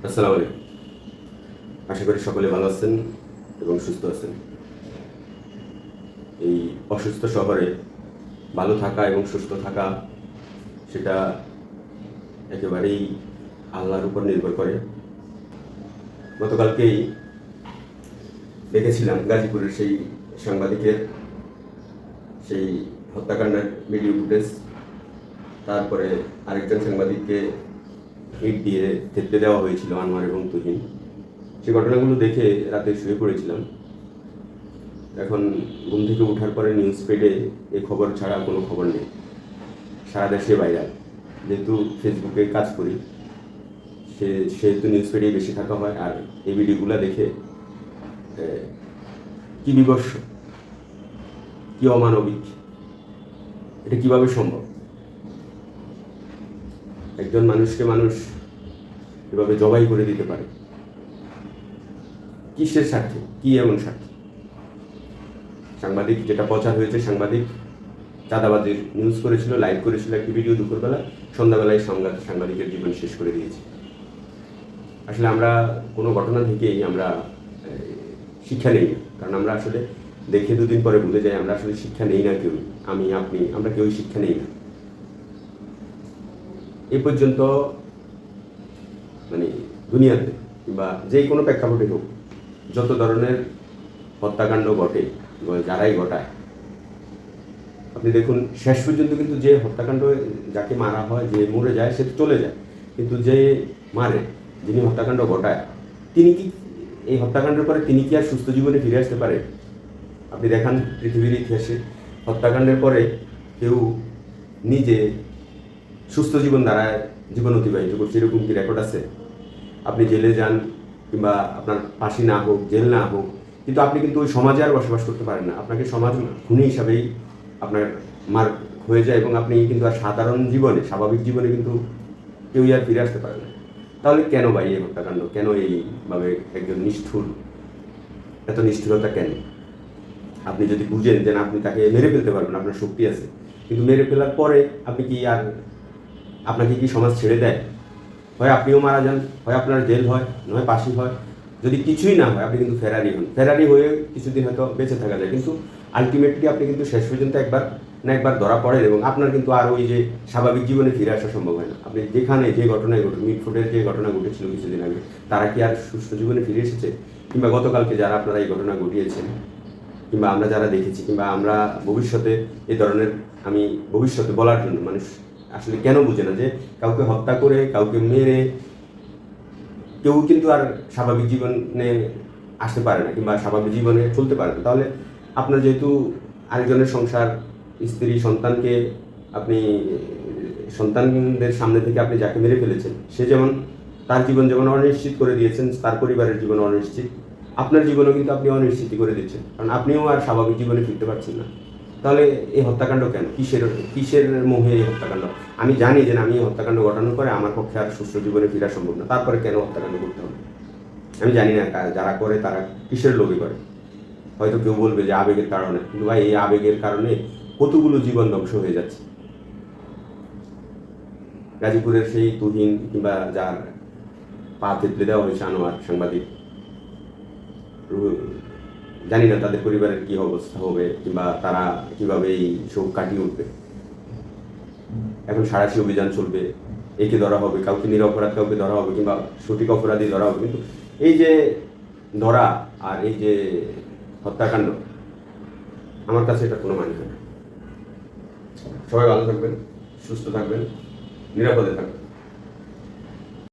আসসালামু আলাইকুম। আশা করি সকলে ভালো আছেন এবং সুস্থ আছেন। এই অসুস্থ শহরে ভালো থাকা এবং সুস্থ থাকা সেটা একেবারেই আল্লাহর উপর নির্ভর করে। গতকালকেই দেখেছিলাম গাজীপুরের সেই সাংবাদিকের সেই হত্যাকাণ্ডের ভিডিও ফুটেজ। তারপরে আরেকজন সাংবাদিককে ইট দিয়ে থেতলে দেওয়া হয়েছিল, আনোয়ার এবং তুহিন। সেই ঘটনাগুলো দেখে রাতে শুয়ে পড়েছিলাম। এখন ঘুম থেকে ওঠার পরে নিউজ ফিডে এই খবর ছাড়া কোনো খবর নেই। সারা দেশে ভাইরাল। যেহেতু ফেসবুকে কাজ করি, সেহেতু নিউজ ফিডেই বেশি থাকা হয়। আর এই ভিডিওগুলো দেখে কি বিবর্ষ, কি অমানবিক, এটা কিভাবে সম্ভব? একজন মানুষকে মানুষ এভাবে জবাই করে দিতে পারে কিসের স্বার্থে? কি এমন স্বার্থে? সাংবাদিক, যেটা প্রচার হয়েছে, সাংবাদিক চাঁদাবাজির নিউজ করেছিল, লাইভ করেছিল একটি ভিডিও দুপুরবেলা, সন্ধ্যাবেলায় সাংবাদিকের জীবন শেষ করে দিয়েছে। আসলে আমরা কোনো ঘটনা থেকেই আমরা শিক্ষা নেই না, কারণ আমরা আসলে দেখে দুদিন পরে ভুলে যাই। আমরা আসলে শিক্ষা নেই না কেউ, আমি আপনি, আমরা কেউই শিক্ষা নেই না। এ পর্যন্ত মানে দুনিয়াতে কিংবা যে কোনো প্রেক্ষাপটে হোক, যত ধরনের হত্যাকাণ্ড ঘটে, যারাই ঘটায়, আপনি দেখুন শেষ পর্যন্ত কিন্তু যে হত্যাকাণ্ড, যাকে মারা হয়, যে মরে যায়, সে তো চলে যায়, কিন্তু যে মারে, যিনি হত্যাকাণ্ড ঘটায়, তিনি কি এই হত্যাকাণ্ডের পরে তিনি কি আর সুস্থ জীবনে ফিরে আসতে পারে? আপনি দেখান পৃথিবীর ইতিহাসে হত্যাকাণ্ডের পরে কেউ নিজে সুস্থ জীবন দ্বারায় জীবন অতিবাহিত করছে, এরকম কি রেকর্ড আছে? আপনি জেলে যান কিংবা আপনার ফাঁসি না হোক, জেল না হোক, কিন্তু আপনি কিন্তু ওই সমাজে আর বসবাস করতে পারেন না। আপনাকে সমাজ খুনি হিসাবেই আপনার মার্ক হয়ে যায় এবং আপনি কিন্তু আর সাধারণ জীবনে, স্বাভাবিক জীবনে কিন্তু কেউই আর ফিরে আসতে পারে না। তাহলে কেন ভাই এই হত্যাকাণ্ড? কেন এইভাবে একজন নিষ্ঠুর, এত নিষ্ঠুরতা কেন? আপনি যদি বুঝেন যে না, আপনি তাকে মেরে ফেলতে পারবেন, আপনার শক্তি আছে, কিন্তু মেরে ফেলার পরে আপনি কি আর, আপনাকে কি সমাজ ছেড়ে দেয়? হয় আপনিও মারা যান, হয় আপনার জেল হয়, নয় ফাঁসি হয়। যদি কিছুই না হয়, আপনি কিন্তু ফেরারি হন। ফেরারি হয়ে কিছুদিন হয়তো বেঁচে থাকা যায়, কিন্তু আলটিমেটলি আপনি কিন্তু শেষ পর্যন্ত একবার না একবার ধরা পড়েন এবং আপনার কিন্তু আর ওই যে স্বাভাবিক জীবনে ফিরে আসা সম্ভব হয় না। আপনি যেখানে যে ঘটনায় ঘটে, মিটফোর্ডের যে ঘটনা ঘটেছিল কিছুদিন আগে, তারা কি আর সুস্থ জীবনে ফিরে এসেছে? কিংবা গতকালকে যারা আপনারা এই ঘটনা ঘটিয়েছেন, কিংবা আমরা যারা দেখেছি, কিংবা আমরা ভবিষ্যতে এই ধরনের, আমি ভবিষ্যতে বলার জন্য, মানুষ আসলে কেন বুঝে না যে কাউকে হত্যা করে, কাউকে মেরে কেউ কিন্তু আর স্বাভাবিক জীবনে আসতে পারে না কিংবা স্বাভাবিক জীবনে চলতে পারে না। তাহলে আপনার যেহেতু আরেকজনের সংসার, স্ত্রী, সন্তানকে আপনি, সন্তানদের সামনে থেকে আপনি যাকে মেরে ফেলেছেন, সে যেমন তার জীবন যেমন অনিশ্চিত করে দিয়েছেন, তার পরিবারের জীবন অনিশ্চিত, আপনার জীবনও কিন্তু আপনি অনিশ্চিত করে দিচ্ছেন, কারণ আপনিও আর স্বাভাবিক জীবনে ফিরতে পারছেন না। তাহলে এই হত্যাকাণ্ড কেন? কিসের মোহে এই হত্যাকাণ্ড? আমি জানি যে আমি এই হত্যাকাণ্ড ঘটানোর পরে আমার পক্ষে আর সুস্থ জীবনে ফেরা সম্ভব না, তারপরে কেন হত্যাকাণ্ড করতে হবে? আমি জানি না যারা করে তারা কিসের লোভে করে। হয়তো কেউ বলবে যে আবেগের কারণে, কিন্তু ভাই এই আবেগের কারণে কতগুলো জীবন ধ্বংস হয়ে যাচ্ছে। গাজীপুরের সেই তুহিন কিংবা যার পা থেতলে দেওয়া হয়েছে, আনোয়ার সাংবাদিক, জানি না তাদের পরিবারের কি অবস্থা হবে কিংবা তারা কিভাবে এই শোক কাটিয়ে উঠবে। এখন সাঁড়াশি অভিযান চলবে, একে ধরা হবে, কাউকে নিরপরাধ কাউকে ধরা হবে কিংবা সঠিক অপরাধী ধরা হবে, কিন্তু এই যে ধরা আর এই যে হত্যাকাণ্ড, আমার কাছে এটা কোনো মানে হয় না। সবাই ভালো থাকবেন, সুস্থ থাকবেন, নিরাপদে থাকবেন।